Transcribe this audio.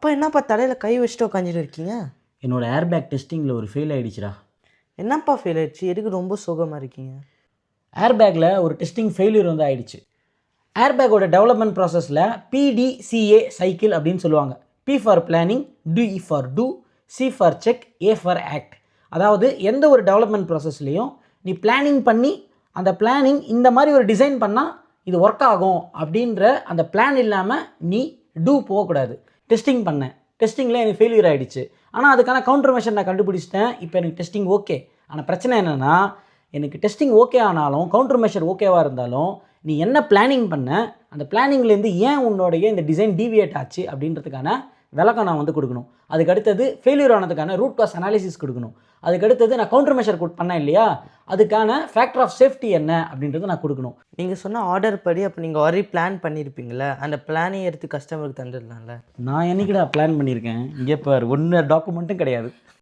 அப்போ என்னப்பா தலையில் கை வச்சுட்டு உட்காந்துட்டு இருக்கீங்க? என்னோட ஏர்பேக் டெஸ்டிங்கில் ஒரு ஃபெயில் ஆகிடுச்சுடா. என்னப்பா ஃபெயில் ஆயிடுச்சு? எதுக்கு ரொம்ப சோகமாக இருக்கீங்க? ஏர்பேக்கில் ஒரு டெஸ்டிங் ஃபெயிலியர் வந்து ஆகிடுச்சு. ஏர்பேக்கோட டெவலப்மெண்ட் ப்ராசஸில் PDCA சைக்கிள் அப்படின்னு சொல்லுவாங்க. P for planning, D for do, C for check, A for act. அதாவது எந்த ஒரு டெவலப்மெண்ட் ப்ராசஸ்லேயும் நீ பிளானிங் பண்ணி அந்த பிளானிங் இந்த மாதிரி ஒரு டிசைன் பண்ணால் இது ஒர்க் ஆகும் அப்படின்ற அந்த பிளான் இல்லாமல் நீ டூ போகக்கூடாது. டெஸ்டிங் பண்ணேன், டெஸ்டிங்கில் எனக்கு ஃபெயிலியர் ஆகிடுச்சு. ஆனால் அதுக்கான கவுண்டர் மெஷர் நான் கண்டுபிடிச்சிட்டேன். இப்போ எனக்கு டெஸ்டிங் ஓகே. ஆனால் பிரச்சனை என்னென்னா, எனக்கு டெஸ்டிங் ஓகே ஆனாலும் கவுண்டர் மெஷர் ஓகேவாக இருந்தாலும் நீ என்ன பிளானிங் பண்ண, அந்த பிளானிங்லேருந்து ஏன் உன்னோடைய இந்த டிசைன் டீவியேட் ஆச்சு அப்படின்றதுக்கான விளக்கம் நான் வந்து கொடுக்கணும். அதுக்கு அடுத்தது ஃபெயிலியர் ஆனதுக்கான ரூட் காஸ் அனாலிசிஸ் கொடுக்கணும். அதுக்கு அடுத்தது நான் கவுண்டர் மெஷர் பண்ணேன் இல்லையா, அதுக்கான ஃபேக்டர் ஆஃப் சேஃப்டி என்ன அப்படின்றத நான் கொடுக்கணும். நீங்கள் சொன்ன ஆர்டர் படி அப்போ நீங்கள் ஆல்ரெடி பிளான் பண்ணியிருப்பீங்களே, அந்த பிளானை எடுத்து கஸ்டமருக்கு தந்துடலாம்ல. நான் என்னைக்குடா பிளான் பண்ணியிருக்கேன்? இங்கே பார், ஒன்று டாக்குமெண்ட்டும் கிடையாது.